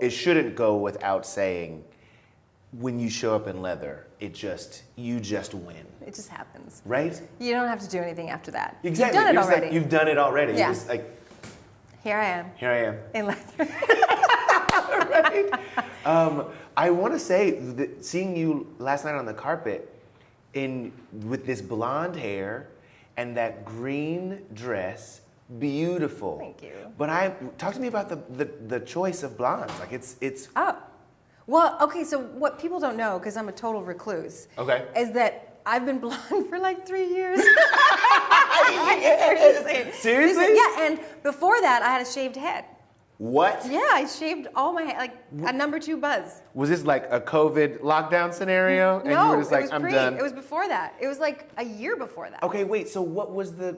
it shouldn't go without saying, when you show up in leather, you just win. It just happens. Right? You don't have to do anything after that. Exactly. You've done it already. Like, you've done it already. Yeah. You're just like, here I am. here I am. In leather. Right? I want to say that seeing you last night on the carpet with this blonde hair and that green dress, beautiful. Thank you. But talk to me about the choice of blondes. Like it's. Oh. Well, okay, so what people don't know, because I'm a total recluse, Okay. is that I've been blonde for like 3 years. Seriously? Yeah, and before that, I had a shaved head. What? Yeah, I shaved all my hair, like a number 2 buzz. Was this like a COVID lockdown scenario? And No, you were just like, it was I'm done. It was before that. It was like a year before that. Okay, wait. So what was the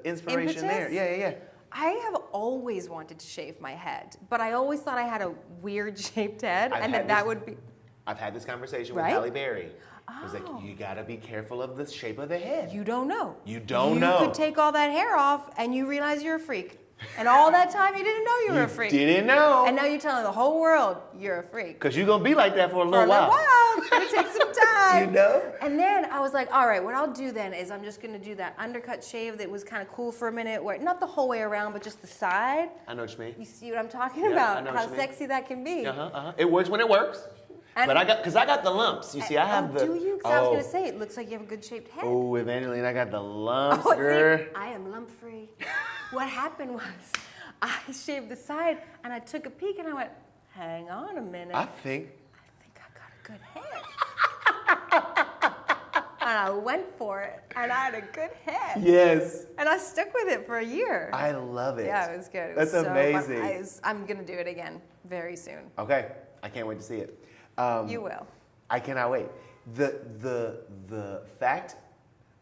inspiration there? Impetus? Yeah. I have always wanted to shave my head, but I always thought I had a weird shaped head, that would be. I've had this conversation with Right? Halle Berry. I was like, you gotta be careful of the shape of the head. You don't know. You don't know. You could take all that hair off and you realize you're a freak. And all that time you didn't know you were a freak. Didn't know. And now you're telling the whole world you're a freak. Because you're gonna be like that for a For little a little while. while. It's gonna take some time. You know? And then I was like, all right, what I'll do then is I'm just gonna do that undercut shave that was kind of cool for a minute, where not the whole way around, but just the side. I know what you mean. You see what I'm talking Yeah, I about? know what How you mean. sexy that can be. It works when it works. And- But I got the lumps. You see, I have the. Do you? Because I was gonna say, it looks like you have a good shaped head. Oh, Evangeline, I got the lumps, Oh, girl. see, I am lump free. What happened was, I shaved the side and I took a peek and I went, hang on a minute. I think. I got a good head. And I went for it and I had a good head. Yes. And I stuck with it for a year. I love it. Yeah, it was good. It That's was so amazing. fun. I'm gonna do it again very soon. Okay, I can't wait to see it. You will. I cannot wait. The fact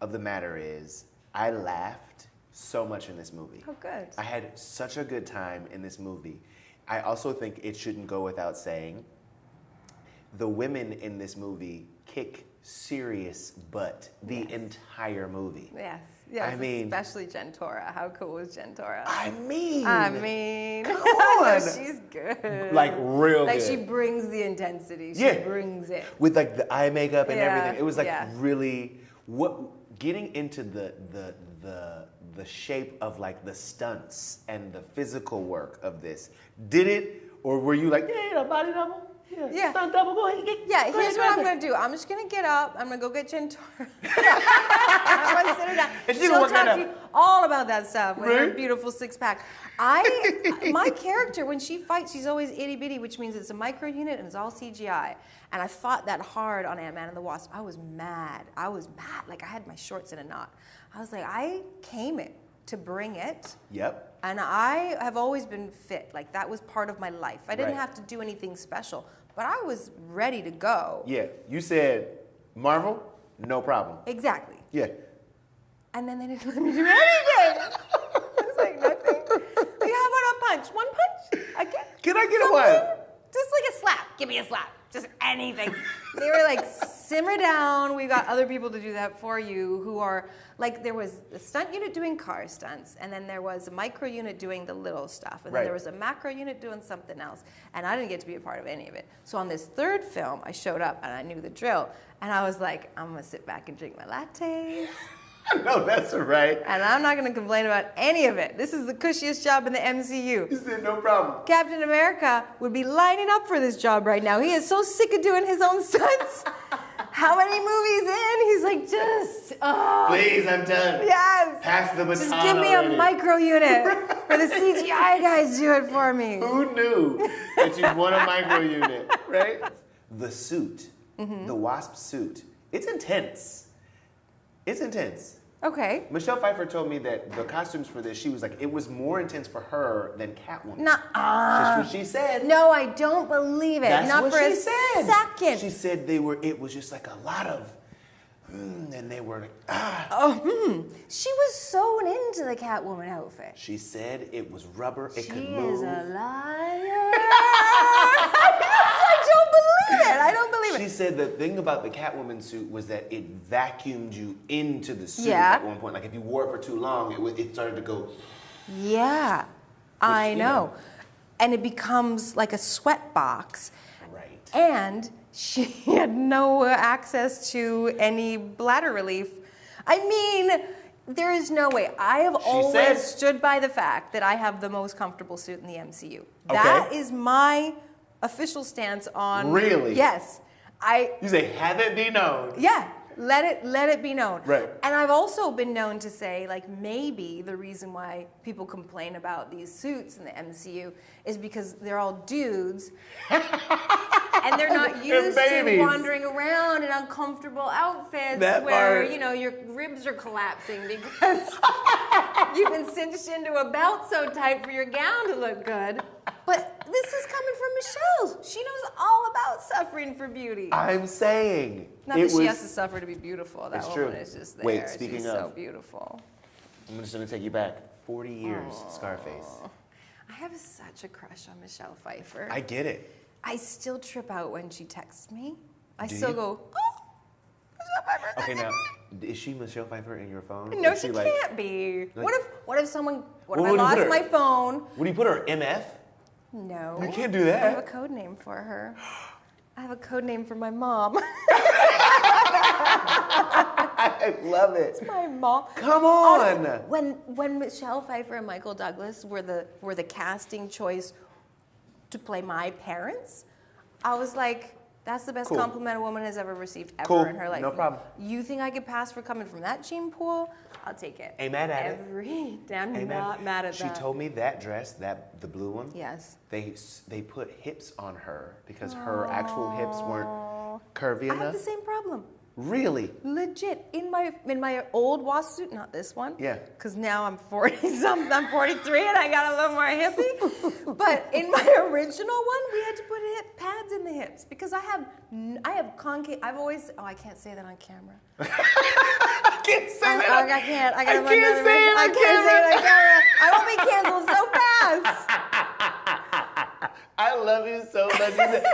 of the matter is, I laughed so much in this movie. Oh, good. I had such a good time in this movie. I also think it shouldn't go without saying, the women in this movie kick serious butt the entire movie. Yes. Yes. I mean, especially Gentora. How cool was Gentora? I mean, come on. She's good. Like real Like good. she brings the intensity. She Yeah. brings it. With like the eye makeup and Yeah, everything. It was like yeah. really getting into the shape of like the stunts and the physical work of this. Did it, or were you like, yeah, body double? Yeah. Stunt double, go ahead. Yeah, go here's ahead, what I'm go gonna do. I'm just gonna get up. I'm gonna go get Gentora. I'm gonna sit her down. And she She'll gonna work talk that to you out. all about that stuff with her Right? beautiful 6-pack. My character, when she fights, she's always itty bitty, which means it's a micro unit and it's all CGI. And I fought that hard on Ant-Man and the Wasp. I was mad. Like I had my shorts in a knot. I was like, I came it to bring it. Yep. And I have always been fit. Like that was part of my life. I didn't Right. have to do anything special, but I was ready to go. Yeah. You said Marvel, no problem. Exactly. Yeah. And then they didn't let me do anything. It was like nothing. Like, how about a punch? One punch? I get. Can I get a something? one? Just like a slap. Give me a slap. Just anything. They were like, simmer down. We got other people to do that for you who are, like, there was a stunt unit doing car stunts, and then there was a micro unit doing the little stuff, and then Right. there was a macro unit doing something else, and I didn't get to be a part of any of it. So on this third film, I showed up, and I knew the drill, and I was like, I'm going to sit back and drink my lattes. No, that's all right. And I'm not going to complain about any of it. This is the cushiest job in the MCU. You said no problem. Captain America would be lining up for this job right now. He is so sick of doing his own stunts. How many movies in? He's like, Please, I'm done. yes. Pass the baton Just give me already. a micro unit where the CGI guys do it for me. Who knew that you'd want a micro unit, right? The suit, the Wasp suit, it's intense. It's intense. Okay. Michelle Pfeiffer told me that the costumes for this, she was like, it was more intense for her than Catwoman. Nuh-uh. That's what she said. No, I don't believe it. That's Not what for she a said. second. She said it was just like a lot of, and they were like, She was sewn into the Catwoman outfit. She said it was rubber, it She could is move. a liar. I don't believe it. She said the thing about the Catwoman suit was that it vacuumed you into the suit Yeah. at one point. Like if you wore it for too long, it started to go. Yeah, I you know. know. and it becomes like a sweat box. Right. And she had no access to any bladder relief. I mean, there is no way. I have always stood by the fact that I have the most comfortable suit in the MCU. Okay. That is my official stance on. Really? Yes. You say, have it be known. Yeah. Let it be known. Right. And I've also been known to say, like, maybe the reason why people complain about these suits in the MCU is because they're all dudes and they're not used to wandering around in uncomfortable outfits where, you know, your ribs are collapsing because you've been cinched into a belt so tight for your gown to look good. But this is coming from Michelle. She knows all about suffering for beauty. I'm saying. Not that she has to suffer to be beautiful. That woman true. is just there. Wait, speaking She's of, so beautiful. I'm just going to take you back 40 years, Scarface. I have such a crush on Michelle Pfeiffer. I get it. I still trip out when she texts me. I Do still you? go, oh, Michelle Pfeiffer. Okay, now, is she Michelle Pfeiffer in your phone? No, Is she like, can't be. like- What if someone, what if What I would you put lost her? my phone? What do you put her, MF? No. You can't do I have a that. code name for her. I have a code name for my mom. I love it. It's my mom. Come on. When Michelle Pfeiffer and Michael Douglas were the casting choice to play my parents, I was like, that's the best Cool. compliment a woman has ever received ever Cool. in her life. No problem. You think I could pass for coming from that gene pool? I'll take it. Ain't mad at it. I'm not mad at She that. told me that dress, the blue one. Yes. They put hips on her because her actual hips weren't curvy I enough. have the same problem. Really? Legit. In my old Wasp suit, not this one. Yeah. Because now I'm 40-something, I'm 43 and I got a little more hippie. But in my original one, we had to put hip pads in the hips because I have concave, I can't say that on camera. I can't say that. I can't. I can't say it on camera. I won't be canceled so fast. I love you so much. You said,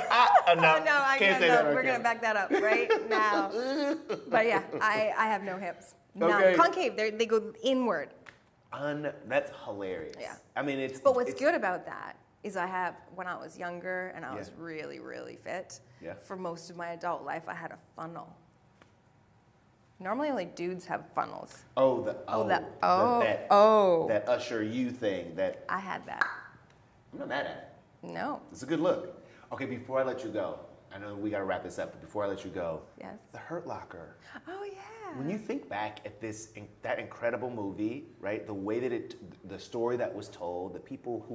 no, I can't say no, that on we're going to camera. back that up right now. But yeah, I have no hips. No, Okay. concave, they go inward. That's hilarious. Yeah. I mean, it's. But what's it's, good about that is when I was younger and I was Yeah. really, really fit, Yeah. for most of my adult life, I had a funnel. Normally only dudes have funnels. That Usher You thing that. I had that. I'm not mad at it. No. It's a good look. Okay, before I let you go, I know we got to wrap this up, but before I let you go, Yes. The Hurt Locker. Oh, yeah. When you think back at that incredible movie, right? The way that the story that was told, the people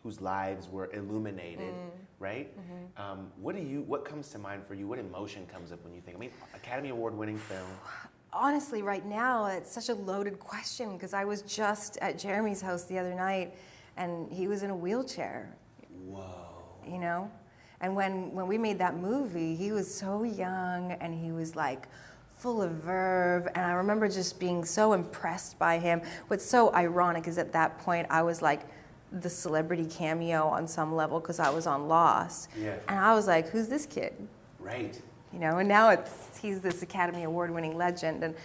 whose lives were illuminated, right? Mm-hmm. What comes to mind for you? What emotion comes up when you think? I mean, Academy Award-winning film. Honestly, right now, it's such a loaded question because I was just at Jeremy's house the other night and he was in a wheelchair. Whoa. You know? And when we made that movie, he was so young and he was like full of verve. And I remember just being so impressed by him. What's so ironic is at that point, I was like the celebrity cameo on some level because I was on Lost. Yeah. And I was like, who's this kid? Right. You know, and now he's this Academy Award-winning legend.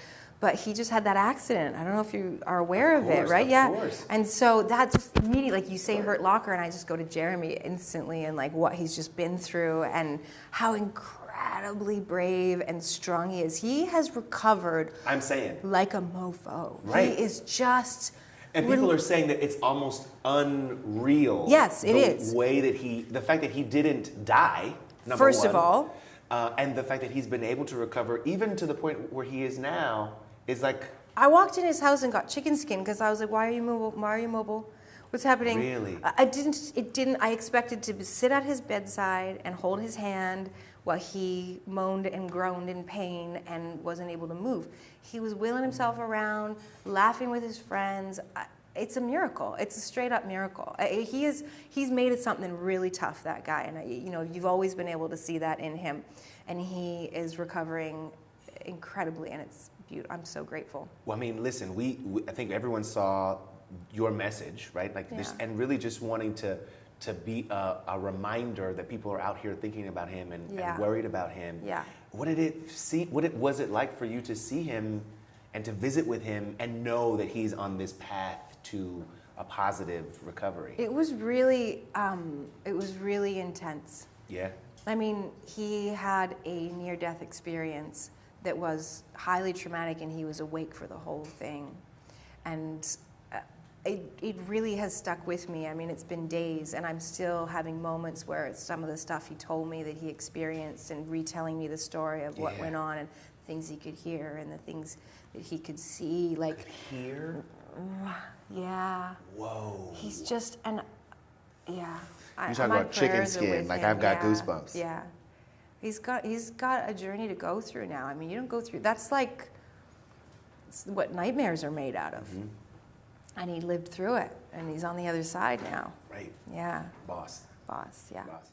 But he just had that accident. I don't know if you are aware of it, right? Of course. And so that just immediately, like you say, Hurt Locker, and I just go to Jeremy instantly and like what he's just been through and how incredibly brave and strong he is. He has recovered. I'm saying. Like a mofo. Right. He is just. And people are saying that it's almost unreal. Yes, it is. The fact that he didn't die. First of all. And the fact that he's been able to recover, even to the point where he is now, is like. I walked in his house and got chicken skin because I was like, why are you mobile? Why are you mobile? What's happening? Really? I expected to sit at his bedside and hold his hand while he moaned and groaned in pain and wasn't able to move. He was wheeling himself around, laughing with his friends. It's a miracle. It's a straight up miracle. He's made it something really tough, that guy. And you've always been able to see that in him. And he is recovering incredibly, and it's beautiful. I'm so grateful. Well, I mean, listen, I think everyone saw your message, right? Like this, and really just wanting to be a reminder that people are out here thinking about him and worried about him. Yeah. What was it like for you to see him and to visit with him and know that he's on this path to a positive recovery. It was really intense. Yeah. I mean, he had a near-death experience that was highly traumatic, and he was awake for the whole thing. And it really has stuck with me. I mean, it's been days, and I'm still having moments where it's some of the stuff he told me that he experienced and retelling me the story of what went on and things he could hear and the things that he could see. Like, Here? Yeah. Whoa. He's just, yeah. You talk about chicken skin, like I've got goosebumps. Yeah. He's got a journey to go through now. I mean, you don't go through, that's like what nightmares are made out of. Mm-hmm. And he lived through it, and he's on the other side now. Right. Yeah. Boss, yeah. Boss.